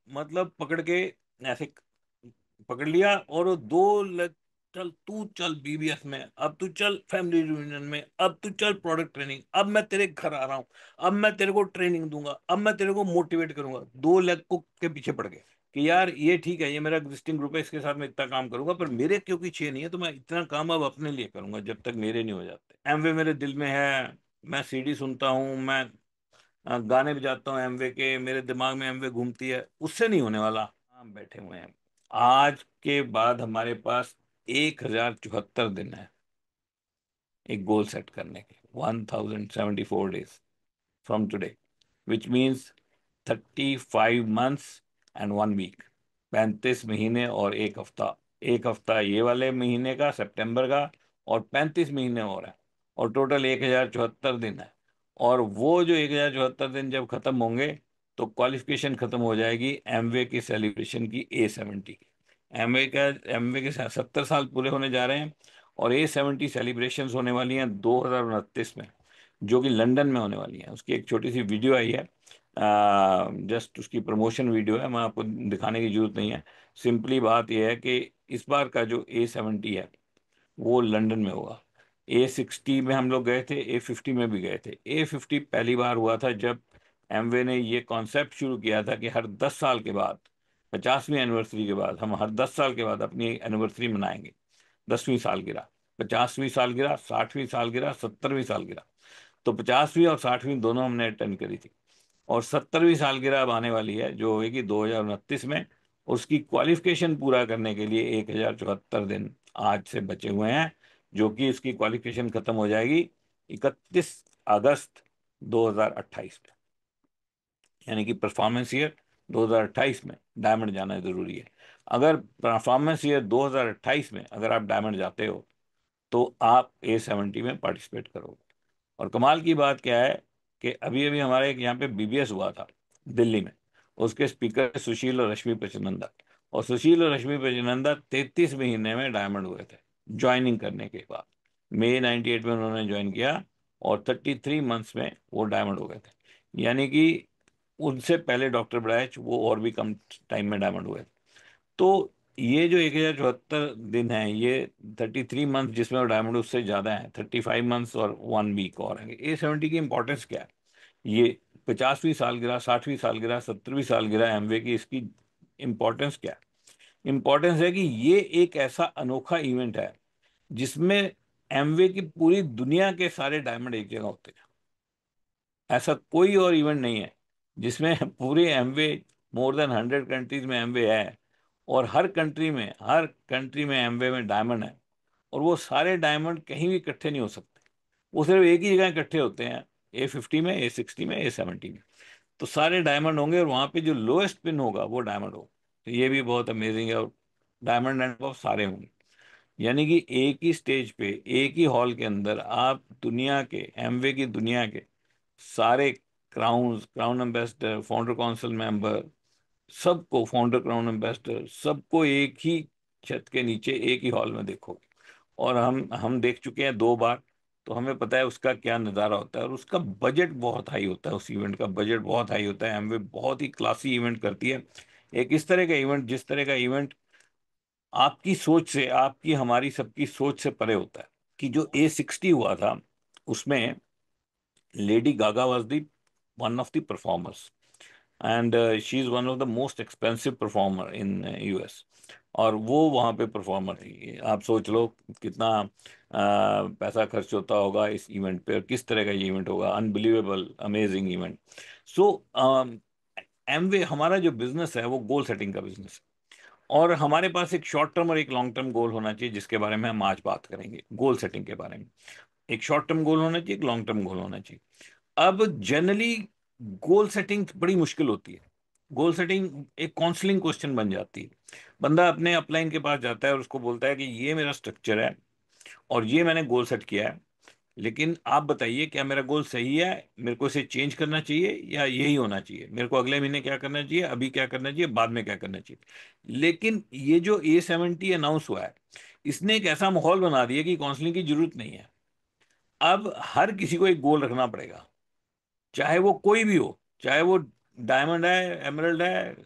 मतलब पकड़ के ऐसे पकड़ लिया, और वो 2 लाख, चल तू चल बीबीएस में, अब तू चल फैमिली रियूनियन में, अब तू चल प्रोडक्ट ट्रेनिंग, अब मैं तेरे घर आ रहा हूँ, अब मैं तेरे को ट्रेनिंग दूंगा, अब मैं तेरे को मोटिवेट करूंगा। 2 लाख को के पीछे पड़ गए कि यार ये ठीक है, ये मेरा एग्जिस्टिंग ग्रुप है, इसके साथ मैं इतना काम करूंगा, पर मेरे क्योंकि चाहिए नहीं है, तो मैं इतना काम अब अपने लिए करूंगा जब तक मेरे नहीं हो जाते। एमवे मेरे दिल में है, मैं सीडी सुनता हूँ, मैं गाने बजाता हूँ एमवे के, मेरे दिमाग में एमवे घूमती है, उससे नहीं होने वाला। हम बैठे हुए हैं, आज के बाद हमारे पास 1074 दिन है एक गोल सेट करने के, 1074 days from today, which means 35 months and 1 week, 35 महीने और 1 हफ्ता। 1 हफ्ता ये वाले महीने का, सितंबर का, और 35 महीने और है, और टोटल 1074 दिन है। और वो जो 1074 दिन जब खत्म होंगे, तो क्वालिफिकेशन खत्म हो जाएगी एमवे की सेलिब्रेशन की, A70 की। एमवे के 70 साल पूरे होने जा रहे हैं, और A70 सेलिब्रेशंस होने वाली हैं 2029 में, जो कि लंदन में होने वाली हैं। उसकी एक छोटी सी वीडियो आई है, जस्ट उसकी प्रमोशन वीडियो है, मैं आपको दिखाने की जरूरत नहीं है। सिंपली बात यह है कि इस बार का जो A70 है वो लंदन में होगा। A60 में हम लोग गए थे, A50 में भी गए थे। A50 पहली बार हुआ था जब एमवे ने ये कॉन्सेप्ट शुरू किया था कि हर 10 साल के बाद, 50वीं एनिवर्सरी के बाद, हम हर 10 साल के बाद अपनी एनिवर्सरी मनाएंगे। 10वीं सालगिरह, 50वीं सालगिरह, 60वीं सालगिरह, 70वीं सालगिरह। तो 50वीं और 60वीं दोनों हमने अटेंड करी थी, और 70वीं सालगिरह अब आने वाली है जो होगी 2029 में। उसकी क्वालिफिकेशन पूरा करने के लिए 1074 दिन आज से बचे हुए हैं, जो कि इसकी क्वालिफिकेशन खत्म हो जाएगी 31 अगस्त 2028 में। यानी कि परफॉर्मेंस ईयर 2028 में डायमंड जाना जरूरी है। अगर परफॉर्मेंस ईयर 2028 में अगर आप डायमंड जाते हो, तो आप A70 में पार्टिसिपेट करोगे। और कमाल की बात क्या है कि अभी अभी हमारे एक यहाँ पे बीबीएस हुआ था दिल्ली में। उसके स्पीकर सुशील और रश्मि प्रचनंदा, और सुशील और रश्मि प्रचनंदा 33 महीने में डायमंड हुए थे ज्वाइनिंग करने के बाद। मई 98 में उन्होंने ज्वाइन किया, और 33 मंथ्स में वो डायमंड हो गए थे। यानी कि उनसे पहले डॉक्टर ब्रैच वो और भी कम टाइम में डायमंड हुए। तो ये जो 1074 दिन है, ये 33 मंथ जिसमें वो डायमंड उससे ज्यादा है, 35 मंथ्स और 1 वीक और है। A70 की इंपॉर्टेंस क्या है? ये 50वीं सालगिरह, 60वीं सालगिरह, 70वीं सालगिरह एमवे की, इसकी इंपॉर्टेंस क्या है? इंपॉर्टेंस है कि ये एक ऐसा अनोखा इवेंट है जिसमें एमवे की पूरी दुनिया के सारे डायमंड एक जगह होते हैं। ऐसा कोई और इवेंट नहीं है जिसमें पूरे एमवे, मोर देन 100 कंट्रीज में एमवे है, और हर कंट्री में एमवे में डायमंड है, और वो सारे डायमंड कहीं भी इकट्ठे नहीं हो सकते। वो सिर्फ एक ही जगह इकट्ठे होते हैं, A50 में, A60 में, A70 में। तो सारे डायमंड होंगे, और वहां पे जो लोएस्ट पिन होगा वो डायमंड होगा। तो ये भी बहुत अमेजिंग है, और डायमंड एंड ऑफ सारे होंगे। यानी कि एक ही स्टेज पे, एक ही हॉल के अंदर आप दुनिया के, एमवे की दुनिया के सारे crown ambassador, founder council member, सबको, फाउंडर क्राउन एम्बेसडर सबको एक ही छत के नीचे एक ही हॉल में देखोगे। और हम देख चुके हैं 2 बार, तो हमें पता है उसका क्या नज़ारा होता है। और उसका बजट बहुत हाई होता है, उस इवेंट का बजट बहुत हाई होता है। एमवे बहुत ही क्लासी इवेंट करती है, एक इस तरह का इवेंट, जिस तरह का इवेंट आपकी सोच से, आपकी हमारी सबकी सोच से परे होता है। कि जो A60 हुआ था, उसमें Lady Gaga was the one of the performers, and she is one of the most expensive performer in US। और वो वहाँ पे परफॉर्मर थी। आप सोच लो कितना पैसा खर्च होता होगा इस इवेंट पे, और किस तरह का ये इवेंट होगा, अनबिलीवेबल अमेजिंग इवेंट। सो एमवे, हमारा जो बिजनेस है वो गोल सेटिंग का बिजनेस है, और हमारे पास एक शॉर्ट टर्म और एक लॉन्ग टर्म गोल होना चाहिए, जिसके बारे में हम आज बात करेंगे, गोल सेटिंग के बारे में। एक शॉर्ट टर्म गोल होना चाहिए, एक लॉन्ग टर्म गोल होना चाहिए। अब जनरली गोल सेटिंग बड़ी मुश्किल होती है। गोल सेटिंग एक काउंसलिंग क्वेश्चन बन जाती है। बंदा अपने अपलाइन के पास जाता है और उसको बोलता है कि ये मेरा स्ट्रक्चर है, और ये मैंने गोल सेट किया है, लेकिन आप बताइए क्या मेरा गोल सही है, मेरे को इसे चेंज करना चाहिए या यही होना चाहिए, मेरे को अगले महीने क्या करना चाहिए, अभी क्या करना चाहिए, बाद में क्या करना चाहिए। लेकिन ये जो A70 अनाउंस हुआ है, इसने एक ऐसा माहौल बना दिया कि काउंसलिंग की जरूरत नहीं है। अब हर किसी को एक गोल रखना पड़ेगा, चाहे वो कोई भी हो, चाहे वो डायमंड है, एमरल्ड है,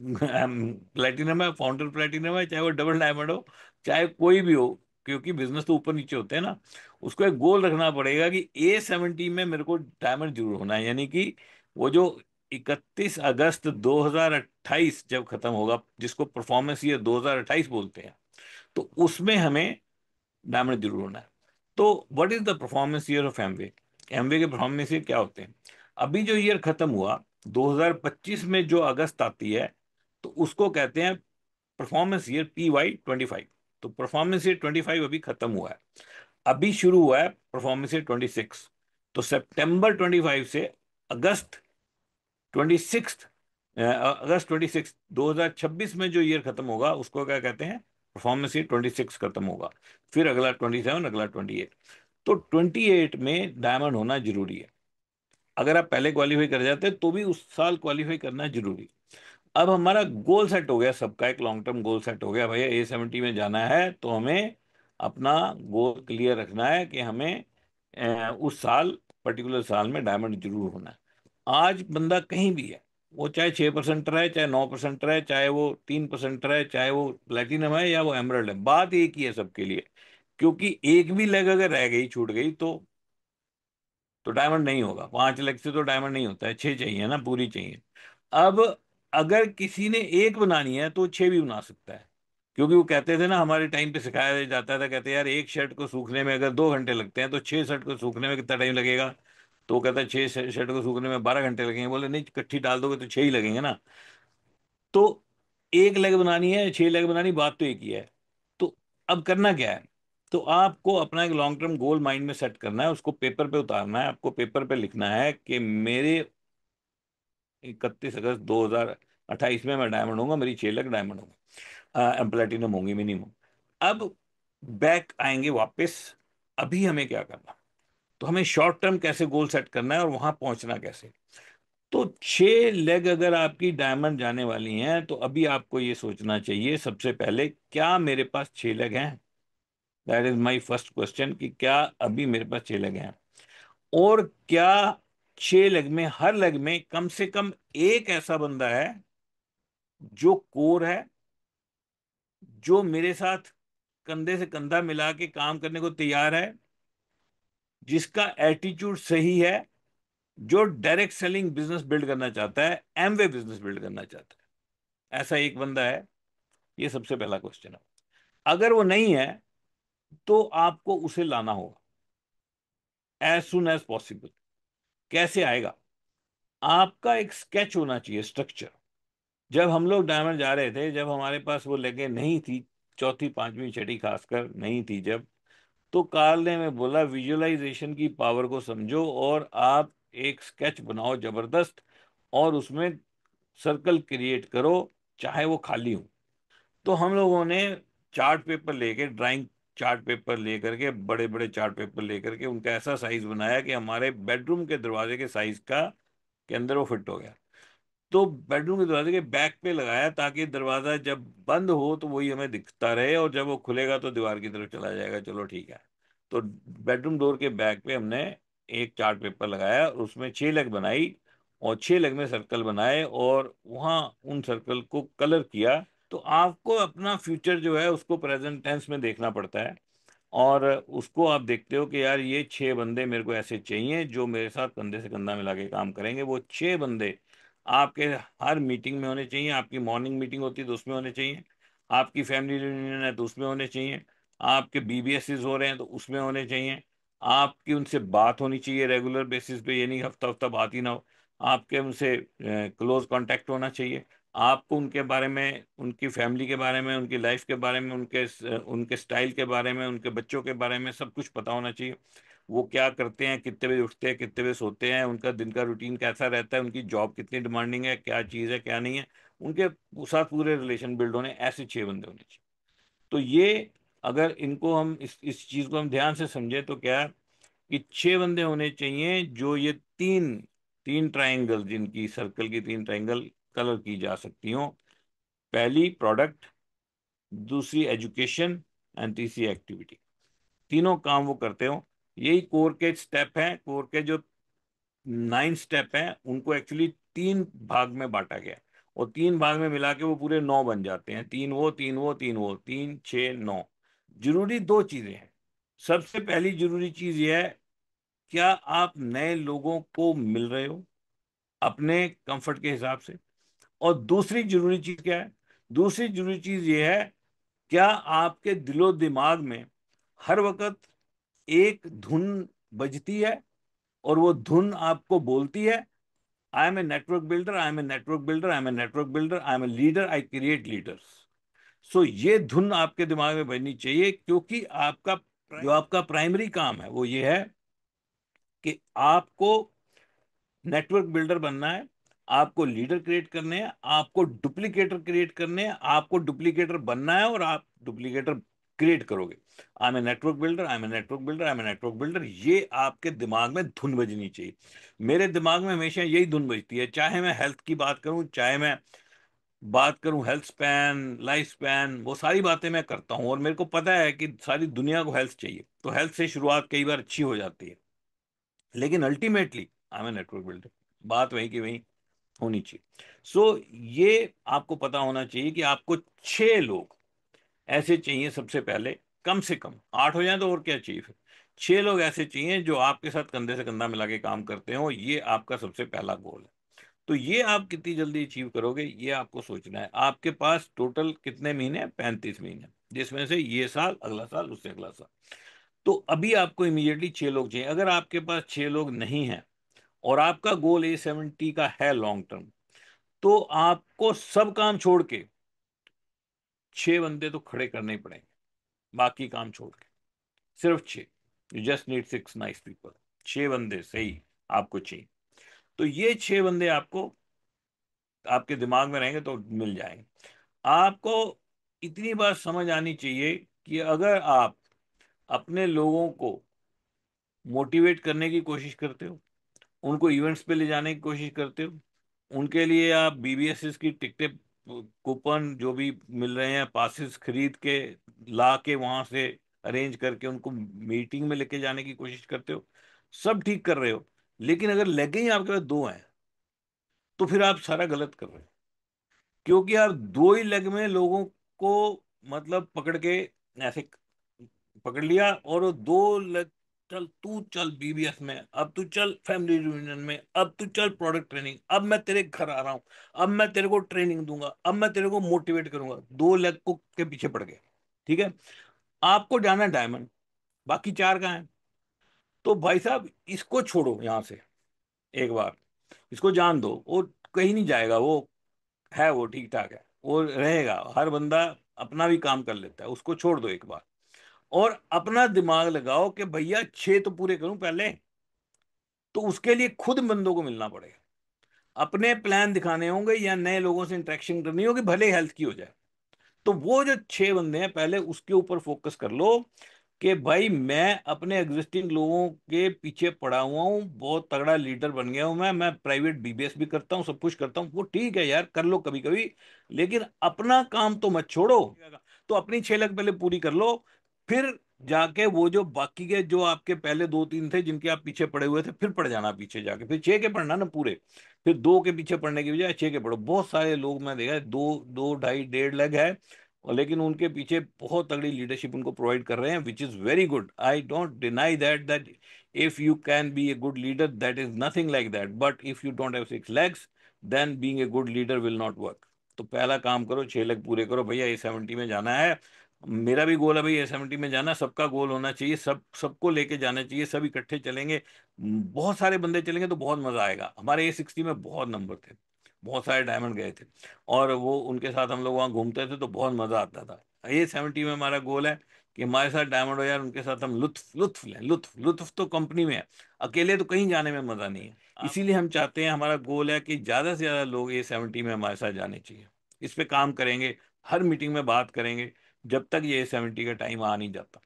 प्लेटिनम है, फाउंडर प्लेटिनम है, चाहे वो डबल डायमंड हो, चाहे कोई भी हो, क्योंकि बिजनेस तो ऊपर नीचे होते हैं ना। उसको एक गोल रखना पड़ेगा कि A70 में मेरे को डायमंड जरूर होना है, यानी कि वो जो 31 अगस्त 2028 जब खत्म होगा, जिसको परफॉर्मेंस ईयर 2028 बोलते हैं, तो उसमें हमें डायमंड जरूर होना है। तो what is the performance year of Amway? Amway के परफॉर्मेंस ईयर क्या होते हैं? अभी जो ईयर खत्म हुआ 2025 में, जो अगस्त आती है, तो उसको कहते हैं परफॉर्मेंस ईयर PY25। तो परफॉर्मेंस ईयर 25 अभी खत्म हुआ है, अभी शुरू हुआ है परफॉर्मेंस ईयर 26। तो सितंबर 25 से अगस्त 26, अगस्त 26 2026 में जो ईयर खत्म होगा उसको क्या कहते हैं? परफॉर्मेंस ईयर 26 खत्म होगा। फिर अगला 27, अगला 28। तो 28 में डायमंड होना जरूरी है। अगर आप पहले क्वालिफाई कर जाते हैं तो भी उस साल क्वालिफाई करना जरूरी। अब हमारा गोल सेट हो गया, सबका एक लॉन्ग टर्म गोल सेट हो गया, भैया A70 में जाना है, तो हमें अपना गोल क्लियर रखना है कि हमें उस साल, पर्टिकुलर साल में डायमंड जरूर होना है। आज बंदा कहीं भी है, वो चाहे 6% रहे, चाहे 9% रहे, चाहे वो 3% रहे, चाहे वो प्लेटिनम है या वो एमरल्ड है, बात एक ही है सबके लिए। क्योंकि एक भी लेग अगर रह गई, छूट गई, तो डायमंड नहीं होगा। 5 लेग से तो डायमंड नहीं होता है, 6 चाहिए ना, पूरी चाहिए। अब अगर किसी ने एक बनानी है तो 6 भी बना सकता है। क्योंकि वो कहते थे ना, हमारे टाइम पे सिखाया जाता था, कहते यार एक शर्ट को सूखने में अगर 2 घंटे लगते हैं, तो 6 शर्ट को सूखने में कितना टाइम लगेगा? तो वो कहता है 6 शर्ट को सूखने में 12 घंटे लगेंगे। बोले नहीं, इकट्ठी डाल दोगे तो 6 ही लगेंगे ना। तो एक लेग बनानी है, 6 लेग बनानी, बात तो एक ही है। तो अब करना क्या है? तो आपको अपना एक लॉन्ग टर्म गोल माइंड में सेट करना है, उसको पेपर पे उतारना है। आपको पेपर पे लिखना है कि मेरे 31 अगस्त 2028 में मैं डायमंड होऊंगा, मेरी 6 लाख डायमंड होंगे, प्लेटिनम होंगी मिनिमम। अब बैक आएंगे वापस। अभी हमें क्या करना? तो हमें शॉर्ट टर्म कैसे गोल सेट करना है और वहां पहुंचना कैसे? तो 6 लेग अगर आपकी डायमंड जाने वाली हैं, तो अभी आपको ये सोचना चाहिए सबसे पहले, क्या मेरे पास 6 लेग हैं? That is my first question, कि क्या अभी मेरे पास 6 लेग हैं? और क्या 6 लेग में, हर लेग में कम से कम एक ऐसा बंदा है जो कोर है, जो मेरे साथ कंधे से कंधा मिला के काम करने को तैयार है, जिसका एटीट्यूड सही है, जो डायरेक्ट सेलिंग बिजनेस बिल्ड करना चाहता है, एमवे बिजनेस बिल्ड करना चाहता है? ऐसा एक बंदा है? ये सबसे पहला क्वेश्चन है। अगर वो नहीं है, तो आपको उसे लाना होगा एज सुन एज पॉसिबल। कैसे आएगा? आपका एक स्केच होना चाहिए, स्ट्रक्चर। जब हम लोग डायमंड जा रहे थे, जब हमारे पास वो लेगे नहीं थी, चौथी पांचवी छठी खासकर नहीं थी जब, तो कार्ल ने हमें बोला विजुअलाइजेशन की पावर को समझो और आप एक स्केच बनाओ जबरदस्त, और उसमें सर्कल क्रिएट करो, चाहे वो खाली हो। तो हम लोगों ने चार्ट पेपर लेके, ड्राइंग चार्ट पेपर लेकर के, बड़े बड़े चार्ट पेपर लेकर के, उनका ऐसा साइज बनाया कि हमारे बेडरूम के दरवाजे के साइज का के अंदर वो फिट हो गया। तो बेडरूम के दरवाजे के बैक पे लगाया, ताकि दरवाजा जब बंद हो तो वही हमें दिखता रहे, और जब वो खुलेगा तो दीवार की तरफ चला जाएगा। चलो ठीक है। तो बेडरूम डोर के बैक पे हमने एक चार्ट पेपर लगाया, और उसमें 6 लेग बनाई, और 6 लेग में सर्कल बनाए, और वहां उन सर्कल को कलर किया। तो आपको अपना फ्यूचर जो है उसको प्रेजेंट टेंस में देखना पड़ता है, और उसको आप देखते हो कि यार ये 6 बंदे मेरे को ऐसे चाहिए जो मेरे साथ कंधे से कंधा मिला के काम करेंगे। वो 6 बंदे आपके हर मीटिंग में होने चाहिए। आपकी मॉर्निंग मीटिंग होती है तो उसमें होने चाहिए, आपकी फैमिली रियूनियन है तो उसमें होने चाहिए, आपके BBSs हो रहे हैं तो उसमें होने चाहिए, आपकी उनसे बात होनी चाहिए रेगुलर बेसिस पे, ये नहीं हफ्ता हफ्ता बात ही ना हो। आपके उनसे क्लोज कांटेक्ट होना चाहिए। आपको उनके बारे में, उनकी फैमिली के बारे में, उनकी लाइफ के बारे में, उनके स्टाइल के बारे में, उनके बच्चों के बारे में सब कुछ पता होना चाहिए। वो क्या करते हैं, कितने बजे उठते हैं, कितने बजे सोते हैं, उनका दिन का रूटीन कैसा रहता है, उनकी जॉब कितनी डिमांडिंग है, क्या चीज़ है क्या नहीं है, उनके साथ पूरे रिलेशन बिल्ड होने, ऐसे 6 बंदे होने चाहिए। तो ये, अगर इनको हम इस चीज़ को हम ध्यान से समझे, तो क्या है कि 6 बंदे होने चाहिए जो ये तीन तीन ट्रायंगल, जिनकी सर्कल की 3 ट्रायंगल कलर की जा सकती हो। पहली प्रोडक्ट, दूसरी एजुकेशन, एंड तीसरी एक्टिविटी। तीनों काम वो करते हो। यही कोर के स्टेप हैं। कोर के जो 9 स्टेप हैं उनको एक्चुअली 3 भाग में बांटा गया है। और 3 भाग में मिला के वो पूरे 9 बन जाते हैं। तीन वो, तीन वो, तीन वो, 3, 6, 9। जरूरी 2 चीजें हैं। सबसे पहली जरूरी चीज ये है, क्या आप नए लोगों को मिल रहे हो अपने कंफर्ट के हिसाब से। और दूसरी जरूरी चीज क्या है? दूसरी जरूरी चीज ये है, क्या आपके दिलो दिमाग में हर वक्त एक धुन बजती है, और वो धुन आपको बोलती है, I am a network builder, I am a network builder, I am a network builder, I am a leader, I create leaders. So ये धुन आपके दिमाग में बजनी चाहिए, क्योंकि आपका जो आपका प्राइमरी काम है वो ये है कि आपको नेटवर्क बिल्डर बनना है, आपको लीडर क्रिएट करने हैं, आपको डुप्लीकेटर क्रिएट करने हैं, आपको डुप्लीकेटर बनना है, और आप डुप्लीकेटर क्रिएट करोगे। I am a network builder, I am a network builder, I am a network builder, ये आपके दिमाग में धुन बजनी चाहिए। मेरे दिमाग में हमेशा यही धुन बजती है, चाहे मैं हेल्थ की बात करूं, चाहे मैं बात करूं हेल्थ स्पैन, लाइफ स्पैन, वो सारी बातें मैं करता हूं। और मेरे को पता है कि सारी दुनिया को हेल्थ चाहिए, तो हेल्थ से शुरुआत कई बार अच्छी हो जाती है, लेकिन ultimately I am a network builder. बात वही की वही होनी चाहिए। ये आपको पता होना चाहिए कि आपको 6 लोग ऐसे चाहिए सबसे पहले। कम से कम 8 हो जाए तो और क्या चाहिए फिर। 6 लोग ऐसे चाहिए जो आपके साथ कंधे से कंधा मिला के काम करते हो, ये आपका सबसे पहला गोल है। तो ये आप कितनी जल्दी अचीव करोगे, ये आपको सोचना है। आपके पास टोटल कितने महीने हैं? 35 महीने, जिसमें से ये साल, अगला साल, उससे अगला साल। तो अभी आपको इमीडिएटली 6 लोग चाहिए। अगर आपके पास 6 लोग नहीं है और आपका गोल A70 का है लॉन्ग टर्म, तो आपको सब काम छोड़ के 6 बंदे तो खड़े करने ही पड़ेंगे, बाकी काम छोड़ के। सिर्फ 6। You just need 6 nice people. 6 बंदे सही आपको चाहिए। तो ये 6 बंदे आपको आपके दिमाग में रहेंगे तो मिल जाएंगे। आपको इतनी बात समझ आनी चाहिए कि अगर आप अपने लोगों को मोटिवेट करने की कोशिश करते हो, उनको इवेंट्स पे ले जाने की कोशिश करते हो, उनके लिए आप BBSS की टिकटें, कूपन जो भी मिल रहे हैं, पासिस खरीद के ला के वहां से अरेंज करके उनको मीटिंग में लेके जाने की कोशिश करते हो, सब ठीक कर रहे हो। लेकिन अगर लगे ही आपके पास 2 हैं, तो फिर आप सारा गलत कर रहे हो। क्योंकि आप 2 ही लेग में लोगों को मतलब पकड़ के ऐसे पकड़ लिया, और वो 2 लेग, चल तू चल BBS में, अब तू चल फैमिली रियूनियन में, अब तू चल प्रोडक्ट ट्रेनिंग, अब मैं तेरे घर आ रहा हूं, अब मैं तेरे को ट्रेनिंग दूंगा, अब मैं तेरे को मोटिवेट करूंगा। 2 लेग को के पीछे पड़ गए। ठीक है, आपको जाना है डायमंड, बाकी 4 कहाँ हैं? तो भाई साहब इसको छोड़ो यहां से एक बार, इसको जान दो, वो कहीं नहीं जाएगा। वो है, वो ठीक ठाक है, वो रहेगा। हर बंदा अपना भी काम कर लेता है, उसको छोड़ दो एक बार। और अपना दिमाग लगाओ कि भैया 6 तो पूरे करूं पहले। तो उसके लिए खुद बंदों को मिलना पड़ेगा, अपने प्लान दिखाने होंगे, या नए लोगों से इंटरेक्शन करनी होगी, भले हेल्थ की हो जाए। तो वो जो 6 बंदे हैं, पहले उसके ऊपर फोकस कर लो कि भाई मैं अपने एग्जिस्टिंग लोगों के पीछे पड़ा हुआ हूँ, बहुत तगड़ा लीडर बन गया हूं। मैं प्राइवेट BBS भी करता हूँ, सब कुछ करता हूँ, वो ठीक है यार, कर लो कभी कभी, लेकिन अपना काम तो मत छोड़ो। तो अपनी 6 लाख पहले पूरी कर लो, फिर जाके वो जो बाकी के जो आपके पहले 2 3 थे जिनके आप पीछे पड़े हुए थे, फिर पड़ जाना पीछे जाके, फिर 6 के पढ़ना ना पूरे। फिर 2 के पीछे पड़ने की बजाय 6 के पढ़ो। बहुत सारे लोग मैं देखा है, 2 2 ढाई 1.5 लेग है, और लेकिन उनके पीछे बहुत तगड़ी लीडरशिप उनको प्रोवाइड कर रहे हैं, which is very good. I don't deny that if you can be a good leader, that is nothing like that, but if you don't have 6 legs, then being a good leader will not work. तो पहला काम करो, 6 leg पूरे करो भैया, A70 में जाना है। मेरा भी गोल है भाई A70 में जाना, सबका गोल होना चाहिए, सबको लेके जाना चाहिए, सब इकट्ठे चलेंगे। बहुत सारे बंदे चलेंगे तो बहुत मजा आएगा। हमारे A60 में बहुत नंबर थे, बहुत सारे डायमंड गए थे, और वो उनके साथ हम लोग वहाँ घूमते थे तो बहुत मजा आता था। A70 में हमारा गोल है कि हमारे साथ डायमंड हो यार, उनके साथ हम लुत्फ लुत्फ लें। लुत्फ लुत्फ तो कंपनी में है, अकेले तो कहीं जाने में मजा नहीं है। इसीलिए हम चाहते हैं, हमारा गोल है कि ज्यादा से ज्यादा लोग A70 में हमारे साथ जाने चाहिए। इस पे काम करेंगे, हर मीटिंग में बात करेंगे, जब तक ये A70 का टाइम आ नहीं जाता।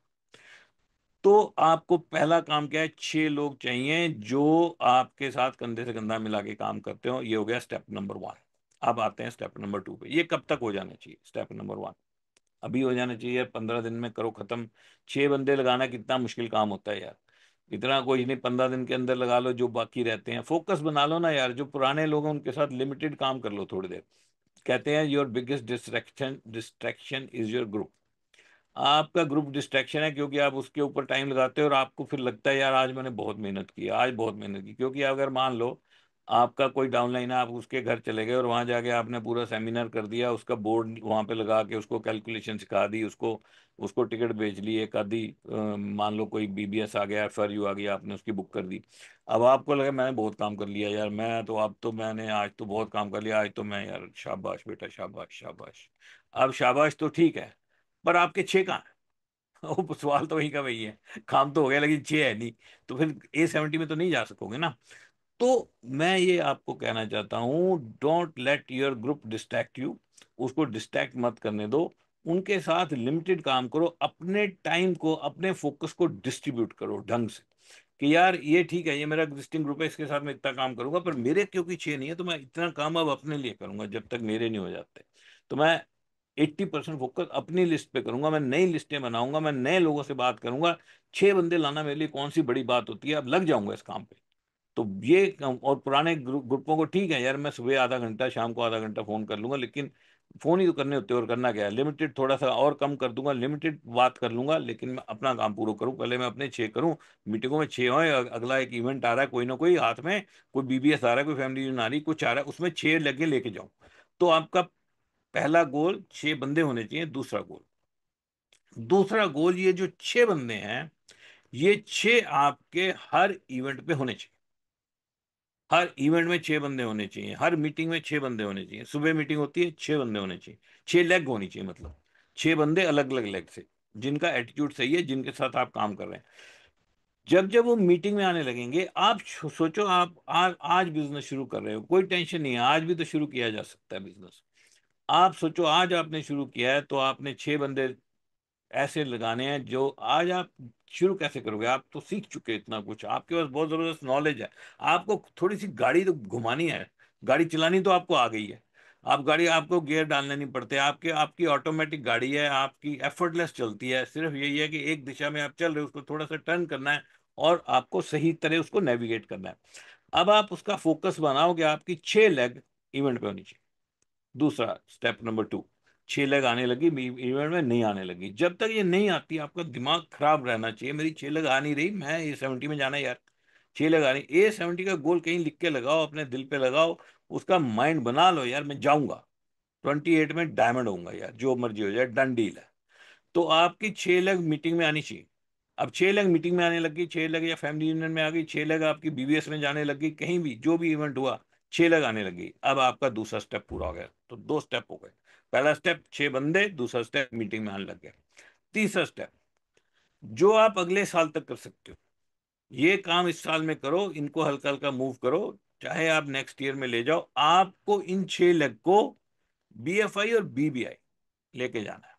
तो आपको पहला काम क्या है? 6 लोग चाहिए जो आपके साथ कंधे से कंधा मिला के काम करते हो। ये हो गया स्टेप नंबर 1। अब आते हैं स्टेप नंबर 2 पे। ये कब तक हो जाना चाहिए? स्टेप नंबर 1 अभी हो जाना चाहिए, 15 दिन में करो खत्म। 6 बंदे लगाना कितना मुश्किल काम होता है यार, इतना कोई नहीं, 15 दिन के अंदर लगा लो। जो बाकी रहते हैं फोकस बना लो ना यार, जो पुराने लोग हैं उनके साथ लिमिटेड काम कर लो थोड़ी देर। कहते हैं your biggest distraction distraction is your group. आपका ग्रुप डिस्ट्रैक्शन है, क्योंकि आप उसके ऊपर टाइम लगाते हो और आपको फिर लगता है यार आज मैंने बहुत मेहनत की, आज बहुत मेहनत की। क्योंकि अगर मान लो आपका कोई डाउनलाइन है, आप उसके घर चले गए और वहां जाके आपने पूरा सेमिनार कर दिया, उसका बोर्ड वहां पे लगा के उसको कैलकुलेशन सिखा दी, उसको उसको टिकट बेच ली एक आधी, मान लो कोई बीबीएस आ गया, एफआरयू आ गया, आपने उसकी बुक कर दी। अब आपको लगा मैंने बहुत काम कर लिया यार, मैं तो अब तो मैंने आज तो बहुत काम कर लिया, आज तो मैं यार शाबाश बेटा शाबाश शाबाश। अब शाबाश तो ठीक है, पर आपके छः कहाँ हैं? वो सवाल तो वही का वही है, काम तो हो गया लेकिन छः है नहीं, तो फिर A70 में तो नहीं जा सकोगे ना। तो मैं ये आपको कहना चाहता हूं, don't let your group distract you. उसको डिस्ट्रैक्ट मत करने दो, उनके साथ लिमिटेड काम करो, अपने टाइम को अपने फोकस को डिस्ट्रीब्यूट करो ढंग से। कि यार ये ठीक है, ये मेरा एग्जिस्टिंग ग्रुप है, इसके साथ मैं इतना काम करूंगा, पर मेरे क्योंकि छः नहीं है तो मैं इतना काम अब अपने लिए करूंगा जब तक मेरे नहीं हो जाते। तो मैं 80% फोकस अपनी लिस्ट पे करूंगा, मैं नई लिस्टें बनाऊंगा, मैं नए लोगों से बात करूंगा। 6 बंदे लाना मेरे लिए कौन सी बड़ी बात होती है, अब लग जाऊंगा इस काम पे। तो ये और पुराने ग्रुपों को ठीक है यार, मैं सुबह आधा घंटा शाम को आधा घंटा फोन कर लूंगा, लेकिन फोन ही तो करने होते हैं, और करना क्या है, लिमिटेड थोड़ा सा और कम कर दूंगा, लिमिटेड बात कर लूंगा, लेकिन मैं अपना काम पूरा करूं, पहले मैं अपने छः करूं। मीटिंगों में छः होए, अगला एक इवेंट आ रहा है कोई ना कोई हाथ में, कोई बीबीएस आ रहा है, कोई फैमिली यूनियन आ रही, कुछ आ रहा है, उसमें छः लगे लेके जाऊं। तो आपका पहला गोल 6 बंदे होने चाहिए। दूसरा गोल ये जो 6 बंदे हैं, ये 6 आपके हर इवेंट पे होने चाहिए। हर इवेंट में 6 बंदे होने चाहिए, हर मीटिंग में 6 बंदे होने चाहिए। सुबह मीटिंग होती है, 6 बंदे होने चाहिए, 6 लेग होनी चाहिए, मतलब 6 बंदे अलग अलग लेग से, जिनका एटीट्यूड सही है, जिनके साथ आप काम कर रहे हैं। जब जब वो मीटिंग में आने लगेंगे, आप सोचो आप आज बिजनेस शुरू कर रहे हो, कोई टेंशन नहीं है, आज भी तो शुरू किया जा सकता है बिजनेस। आप सोचो आज आपने शुरू किया है, तो आपने 6 बंदे ऐसे लगाने हैं जो आज आप शुरू कैसे करोगे, आप तो सीख चुके हैं इतना कुछ, आपके पास बहुत जबरदस्त नॉलेज है। आपको थोड़ी सी गाड़ी तो घुमानी है, गाड़ी चलानी तो आपको आ गई है। आप गाड़ी, आपको गियर डालने नहीं पड़ते, आपके आपकी ऑटोमेटिक गाड़ी है, आपकी एफर्टलेस चलती है, सिर्फ यही है कि एक दिशा में आप चल रहे हो, उसको थोड़ा सा टर्न करना है और आपको सही तरह उसको नेविगेट करना है। अब आप उसका फोकस बनाओ कि आपकी 6 लेग इवेंट पे होनी चाहिए। दूसरा स्टेप नंबर 2, 6 लेग आने लगी इवेंट में, नहीं आने लगी, जब तक ये नहीं आती आपका दिमाग खराब रहना चाहिए, मेरी 6 लेग आ नहीं रही, मैं A70 में जाना है यार। 6 लेग आ रही, A70 का गोल कहीं लिख के लगाओ, अपने दिल पे लगाओ, उसका माइंड बना लो यार, मैं जाऊंगा 28 में डायमंड होऊंगा यार, जो मर्जी हो जाए, डन डील है। तो आपकी 6 लेग मीटिंग में आनी चाहिए। अब 6 लेग मीटिंग में आने लगी, 6 लेग या फैमिली यूनियन में आ गई, 6 लेग आपकी बीबीएस में जाने लगी, कहीं भी जो भी इवेंट हुआ 6 लेग आने लगी। अब आपका दूसरा स्टेप पूरा हो गया, तो 2 स्टेप हो गए। पहला स्टेप 6 बंदे, दूसरा स्टेप मीटिंग में आने लग गया। तीसरा स्टेप जो आप अगले साल तक कर सकते हो, ये काम इस साल में करो, इनको हल्का हल्का मूव करो, चाहे आप नेक्स्ट ईयर में ले जाओ, आपको इन 6 लेग को BFI और BBI लेके जाना है।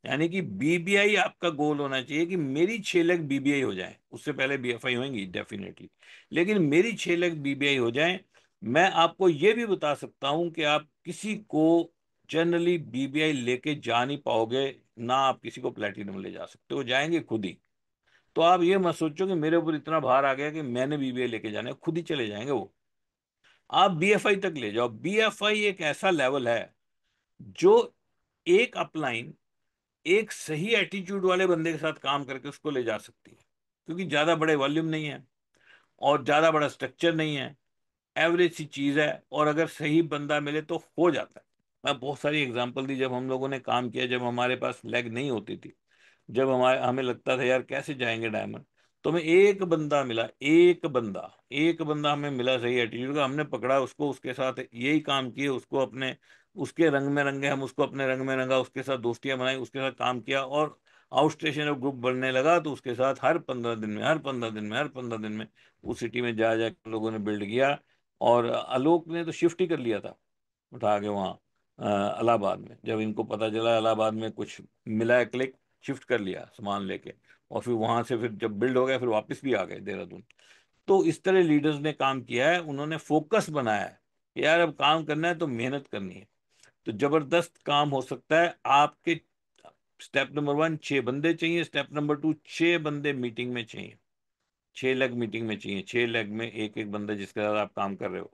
यानी कि बीबीआई आपका गोल होना चाहिए कि मेरी 6 लेग बीबीआई हो जाए, उससे पहले बीएफआई होंगी डेफिनेटली, लेकिन मेरी 6 लेग बीबीआई हो जाए। मैं आपको ये भी बता सकता हूं कि आप किसी को जनरली बीबीआई लेके जा नहीं पाओगे, ना आप किसी को प्लेटिनम ले जा सकते हो, जाएंगे खुद ही। तो आप ये मत सोचो कि मेरे ऊपर इतना भार आ गया कि मैंने बीबीआई लेके जाना है, खुद ही चले जाएंगे वो। आप बीएफआई तक ले जाओ। बीएफआई एक ऐसा लेवल है जो एक अपलाइन एक सही एटीट्यूड वाले बंदे के साथ काम करके उसको ले जा सकती है, क्योंकि ज्यादा बड़े वॉल्यूम नहीं है और ज्यादा बड़ा स्ट्रक्चर नहीं है, एवरेज सी चीज है, और अगर सही बंदा मिले तो हो जाता है। मैं बहुत सारी एग्जांपल दी, जब हम लोगों ने काम किया, जब हमारे पास लेग नहीं होती थी, जब हमारे हमें लगता था यार कैसे जाएंगे डायमंड, तो हमें एक बंदा मिला, एक बंदा हमें मिला सही एटीट्यूड का, हमने पकड़ा उसको, उसके साथ यही काम किए, उसको अपने उसके रंग में रंगे, हम उसको अपने रंग में रंगा, उसके साथ दोस्तियां बनाई, उसके साथ काम किया, और आउट स्टेशन ऑफ ग्रुप बनने लगा, तो उसके साथ हर 15 दिन में उस सिटी में जा जा के लोगों ने बिल्ड किया। और आलोक ने तो शिफ्ट ही कर लिया था, उठा के वहाँ इलाहाबाद में, जब इनको पता चला इलाहाबाद में कुछ मिला है क्लिक, शिफ्ट कर लिया सामान लेके, और फिर वहां से फिर जब बिल्ड हो गया फिर वापस भी आ गए देहरादून। तो इस तरह लीडर्स ने काम किया है, उन्होंने फोकस बनाया है कि यार अब काम करना है तो मेहनत करनी है, तो जबरदस्त काम हो सकता है आपके। स्टेप नंबर 1 6 बंदे चाहिए, स्टेप नंबर 2 6 बंदे मीटिंग में चाहिए, 6 लेग मीटिंग में चाहिए, 6 लेग में एक एक बंदा जिसके साथ आप काम कर रहे हो।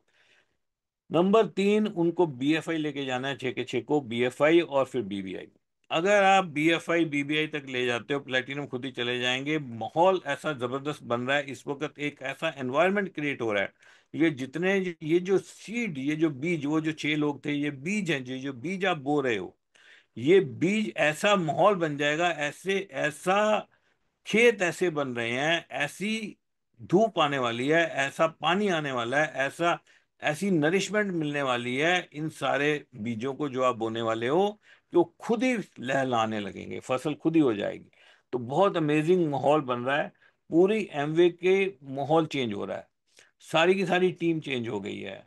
नंबर 3, उनको बीएफआई लेके जाना है, 6 के 6 को बीएफआई और फिर बीबीआई। अगर आप बीएफआई बीबीआई तक ले जाते हो, प्लेटिनम खुद ही चले जाएंगे। माहौल ऐसा जबरदस्त बन रहा है इस वक्त, एक ऐसा एनवायरनमेंट क्रिएट हो रहा है। ये जितने, ये जो सीड, ये जो बीज, वो जो 6 लोग थे, ये बीज हैं, जो जो बीज आप बो रहे हो, ये बीज, ऐसा माहौल बन जाएगा, ऐसे ऐसा खेत ऐसे बन रहे हैं, ऐसी धूप आने वाली है, ऐसा पानी आने वाला है, ऐसा ऐसी नरिशमेंट मिलने वाली है इन सारे बीजों को जो आप बोने वाले हो, कि वो खुद ही लहलाने लगेंगे, फसल खुद ही हो जाएगी। तो बहुत अमेजिंग माहौल बन रहा है। पूरी एमवे के माहौल चेंज हो रहा है, सारी की सारी टीम चेंज हो गई है।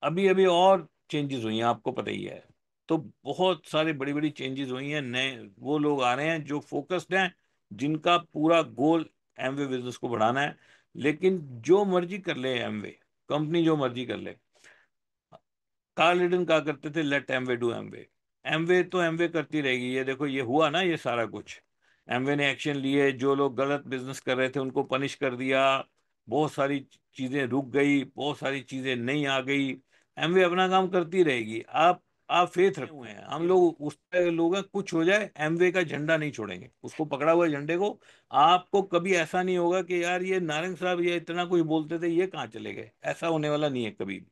अभी अभी और चेंजेस हुई हैं, आपको पता ही है। तो बहुत सारे बड़ी बड़ी चेंजेस हुई हैं, नए वो लोग आ रहे हैं जो फोकस्ड हैं, जिनका पूरा गोल एमवे बिजनेस को बढ़ाना है। लेकिन जो मर्जी कर ले एमवे कंपनी, जो मर्जी कर ले। कार्ल लिडन कहा करते थे, let Amway do Amway. Amway तो एमवे करती रहेगी। ये देखो, ये हुआ ना, ये सारा कुछ एमवे ने एक्शन लिए, जो लोग गलत बिजनेस कर रहे थे उनको पनिश कर दिया, बहुत सारी चीजें रुक गई, बहुत सारी चीजें नहीं आ गई। एमवे अपना काम करती रहेगी। आप फेथ रखे हुए हैं, हम लोग उस तरह के लोग हैं, कुछ हो जाए एमवे का झंडा नहीं छोड़ेंगे, उसको पकड़ा हुआ झंडे को। आपको कभी ऐसा नहीं होगा कि यार ये नारंग साहब ये इतना कुछ बोलते थे, ये कहाँ चले गए, ऐसा होने वाला नहीं है कभी भी।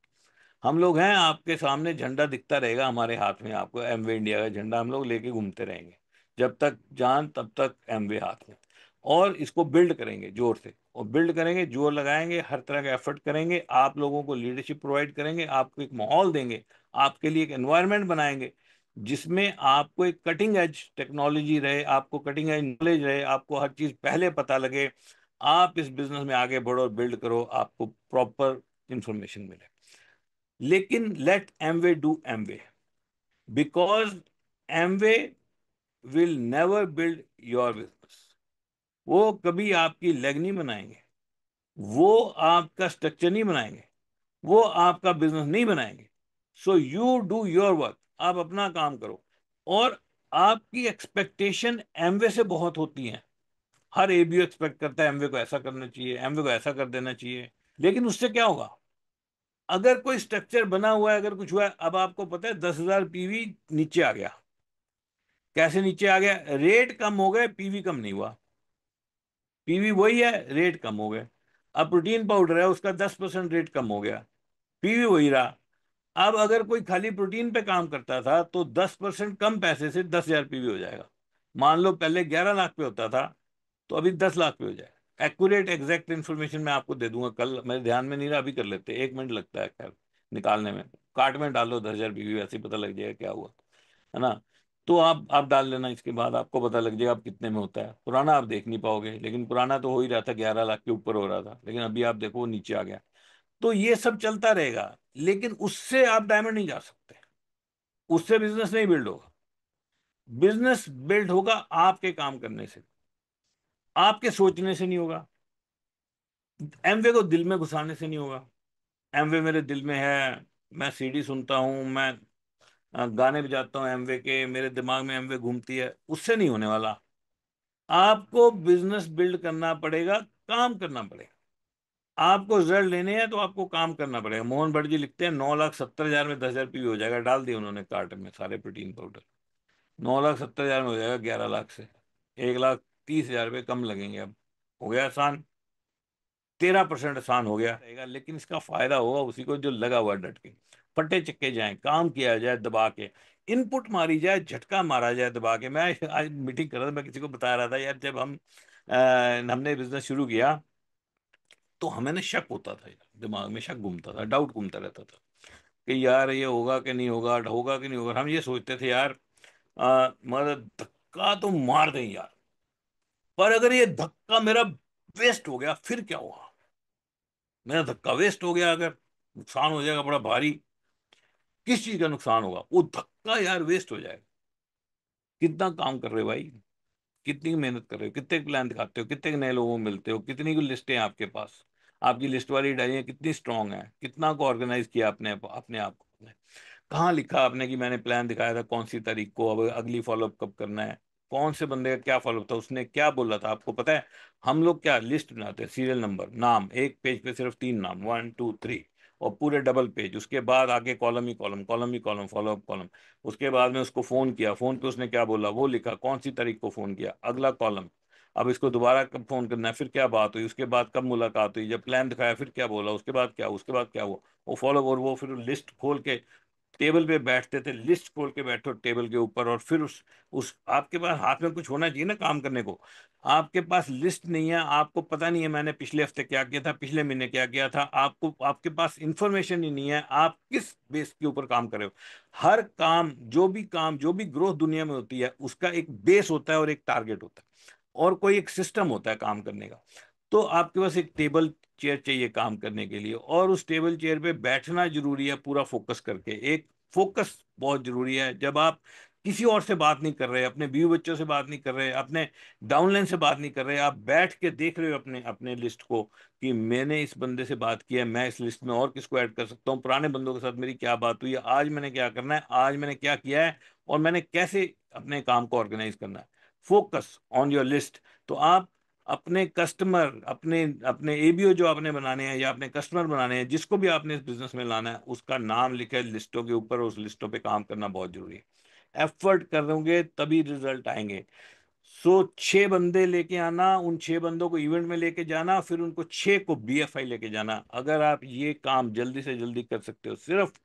हम लोग हैं, आपके सामने झंडा दिखता रहेगा हमारे हाथ में, आपको एमवे इंडिया का झंडा हम लोग लेके घूमते रहेंगे, जब तक जान तब तक एमवे हाथ में। और इसको बिल्ड करेंगे जोर से, और बिल्ड करेंगे, जोर लगाएंगे, हर तरह का एफर्ट करेंगे, आप लोगों को लीडरशिप प्रोवाइड करेंगे, आपको एक माहौल देंगे, आपके लिए एक एनवायरनमेंट बनाएंगे, जिसमें आपको एक कटिंग एज टेक्नोलॉजी रहे, आपको कटिंग एज नॉलेज रहे, आपको हर चीज पहले पता लगे। आप इस बिजनेस में आगे बढ़ो और बिल्ड करो, आपको प्रॉपर इंफॉर्मेशन मिले। लेकिन let Amway do Amway, because Amway will never build your business. वो कभी आपकी लेग नहीं बनाएंगे, वो आपका स्ट्रक्चर नहीं बनाएंगे, वो आपका बिजनेस नहीं बनाएंगे। So you do your work, आप अपना काम करो। और आपकी एक्सपेक्टेशन एमवे से बहुत होती है। हर एबीओ एक्सपेक्ट करता है एमवे को ऐसा करना चाहिए, एमवे को ऐसा कर देना चाहिए। लेकिन उससे क्या होगा? अगर कोई स्ट्रक्चर बना हुआ है, अगर कुछ हुआ है, अब आपको पता है 10,000 पीवी नीचे आ गया। कैसे नीचे आ गया? रेट कम हो गए, पीवी कम नहीं हुआ। पीवी वही है, रेट कम हो गए। अब प्रोटीन पाउडर है, उसका 10% रेट कम हो गया, पीवी वही रहा। अब अगर कोई खाली प्रोटीन पे काम करता था, तो 10% कम पैसे से 10,000 पीवी हो जाएगा। मान लो पहले 11 लाख पे होता था, तो अभी 10 लाख पे हो जाएगा। एक्यूरेट एग्जैक्ट इन्फॉर्मेशन मैं आपको दे दूंगा कल, मेरे ध्यान में नहीं रहा, अभी कर लेते, 1 मिनट लगता है खैर निकालने में। कार्ट में डालो 10,000 पीवी, वैसे ही पता लग जाएगा क्या हुआ, है ना। तो आप डाल लेना, इसके बाद आपको पता लग जाएगा आप कितने में होता है। पुराना आप देख नहीं पाओगे, लेकिन पुराना तो हो ही रहा था, 11 लाख के ऊपर हो रहा था, लेकिन अभी आप देखो वो नीचे आ गया। तो ये सब चलता रहेगा, लेकिन उससे आप डायमंड नहीं जा सकते, उससे बिजनेस नहीं बिल्ड होगा। बिजनेस बिल्ड होगा आपके काम करने से, आपके सोचने से नहीं होगा। एमवे को दिल में घुसाने से नहीं होगा। एमवे मेरे दिल में है, मैं सीडी सुनता हूँ, मैं गाने बजाता हूँ एमवे के, मेरे दिमाग में एमवे घूमती है, उससे नहीं होने वाला। आपको बिजनेस बिल्ड करना पड़ेगा, काम करना पड़ेगा। आपको रिजल्ट लेने हैं तो आपको काम करना पड़ेगा। मोहन भट्ट जी लिखते हैं 9,70,000 में 10,000 पीवी हो जाएगा, डाल दिए उन्होंने कार्ट में सारे प्रोटीन पाउडर। 9,70,000 में हो जाएगा 11 लाख से। 1,30,000 रुपये कम लगेंगे अब। हो गया आसान, 13% आसान हो गया रहेगा। लेकिन इसका फायदा होगा उसी को जो लगा हुआ है डट के। फट्टे चक्के जाए, काम किया जाए दबा के, इनपुट मारी जाए, झटका मारा जाए दबा के। मैं आज मीटिंग कर रहा था, मैं किसी को बता रहा था यार, जब हमने बिजनेस शुरू किया, तो हमें ना शक होता था यार, दिमाग में शक घूमता था, डाउट घूमता रहता था कि यार ये होगा कि नहीं होगा, होगा कि नहीं होगा। हम ये सोचते थे यार, मतलब धक्का तो मार दें यार, पर अगर ये धक्का मेरा वेस्ट हो गया फिर क्या हुआ? मेरा धक्का वेस्ट हो गया, अगर नुकसान हो जाएगा बड़ा भारी। किस चीज का नुकसान होगा? वो धक्का यार वेस्ट हो जाएगा। कितना काम कर रहे हो भाई, कितनी मेहनत कर रहे हो, कितने प्लान दिखाते हो, कितने नए लोगों को मिलते हो, कितनी की लिस्टें हैं आपके पास, आपकी लिस्ट वाली डायरियां कितनी स्ट्रांग है, कितना को ऑर्गेनाइज किया आपने अपने आप को, कहाँ लिखा आपने कि मैंने प्लान दिखाया था कौन सी तारीख को, अब अगली फॉलोअप कब करना है, कौन से बंदे का क्या फॉलोअप था, उसने क्या बोला था, आपको पता है? हम लोग क्या लिस्ट बनाते हैं, सीरियल नंबर, नाम, एक पेज पे सिर्फ 3 नाम, 1 2 3, और पूरे डबल पेज, उसके बाद आगे कॉलम ही कॉलम, कॉलम ही कॉलम, फॉलो अप कॉलम। उसके बाद में उसको फोन किया, फोन पे उसने क्या बोला वो लिखा, कौन सी तारीख को फोन किया, अगला कॉलम। अब इसको दोबारा कब फोन करना है, फिर क्या बात हुई, उसके बाद कब मुलाकात हुई, जब प्लान दिखाया फिर क्या बोला, उसके बाद क्या, उसके बाद क्या हुआ, वो फॉलो। और वो फिर लिस्ट खोल के टेबल पे बैठते थे, लिस्ट खोल के बैठो टेबल के ऊपर, और फिर उस आपके पास हाथ में कुछ होना चाहिए ना काम करने को। आपके पास लिस्ट नहीं है, आपको पता नहीं है मैंने पिछले हफ्ते क्या किया था, पिछले महीने क्या किया था, आपको आपके पास इंफॉर्मेशन ही नहीं है, आप किस बेस के ऊपर काम कर रहे हो। हर काम, जो भी ग्रोथ दुनिया में होती है, उसका एक बेस होता है और एक टारगेट होता है और कोई एक सिस्टम होता है काम करने का। तो आपके पास एक टेबल चेयर चाहिए काम करने के लिए, और उस टेबल चेयर पे बैठना जरूरी है पूरा फोकस करके। एक फोकस बहुत जरूरी है। जब आप किसी और से बात नहीं कर रहे, अपने बीवी बच्चों से बात नहीं कर रहे, अपने डाउनलाइन से बात नहीं कर रहे, आप बैठ के देख रहे हो अपने अपने लिस्ट को कि मैंने इस बंदे से बात की है, मैं इस लिस्ट में और किसको ऐड कर सकता हूँ, पुराने बंदों के साथ मेरी क्या बात हुई है, आज मैंने क्या करना है, आज मैंने क्या किया है, और मैंने कैसे अपने काम को ऑर्गेनाइज करना है। Focus on your list. तो आप अपने कस्टमर, अपने अपने एबीओ जो आपने बनाने हैं या अपने कस्टमर बनाने हैं, जिसको भी आपने इस बिजनेस में लाना है, उसका नाम लिखे लिस्टों के ऊपर, उस लिस्टों पे काम करना बहुत जरूरी है। एफर्ट करोगे तभी रिजल्ट आएंगे। सो 6 बंदे लेके आना, उन 6 बंदों को इवेंट में लेके जाना, फिर उनको 6 को बीएफआई लेके जाना। अगर आप ये काम जल्दी से जल्दी कर सकते हो, सिर्फ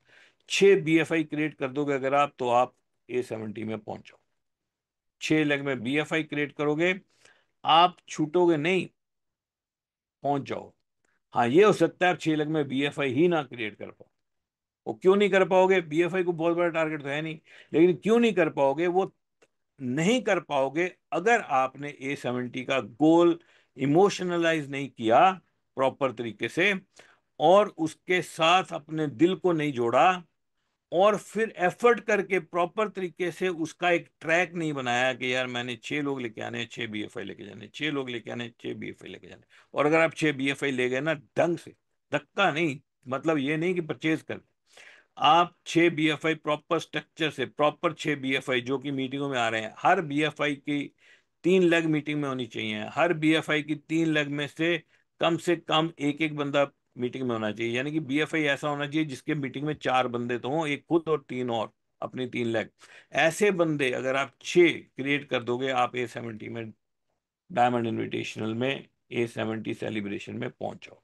6 बीएफआई क्रिएट कर दोगे अगर आप, तो आप A70 में पहुंचो। 6 लेग में बीएफआई क्रिएट करोगे, आप छूटोगे नहीं, पहुंच जाओ। हाँ, ये हो सकता है आप 6 लेग में बीएफआई ही ना क्रिएट कर पाओ। वो क्यों नहीं कर पाओगे, बीएफआई को बहुत बड़ा टारगेट तो है नहीं, लेकिन क्यों नहीं कर पाओगे, वो नहीं कर पाओगे अगर आपने A70 का गोल इमोशनलाइज नहीं किया प्रॉपर तरीके से, और उसके साथ अपने दिल को नहीं जोड़ा, और फिर एफर्ट करके प्रॉपर तरीके से उसका एक ट्रैक नहीं बनाया कि यार मैंने 6 लोग लेके आने, 6 बीएफआई लेके जाने, 6 लोग लेके आने, 6 बीएफआई लेके जाने। और अगर आप 6 बीएफआई ले गए ना ढंग से, धक्का नहीं, मतलब ये नहीं कि परचेज कर, आप 6 बीएफआई प्रॉपर स्ट्रक्चर से, प्रॉपर 6 बीएफआई जो कि मीटिंगों में आ रहे हैं, हर बीएफआई की 3 लेग मीटिंग में होनी चाहिए, हर बीएफआई की 3 लेग में से कम एक एक बंदा मीटिंग में होना चाहिए। यानी कि बीएफआई ऐसा होना चाहिए जिसके मीटिंग में 4 बंदे तो हों, एक खुद और 3 और, अपनी 3 लेग। ऐसे बंदे अगर आप 6 क्रिएट कर दोगे, आप A70 में, डायमंड इनविटेशनल में A70 सेलिब्रेशन में पहुंच जाओ।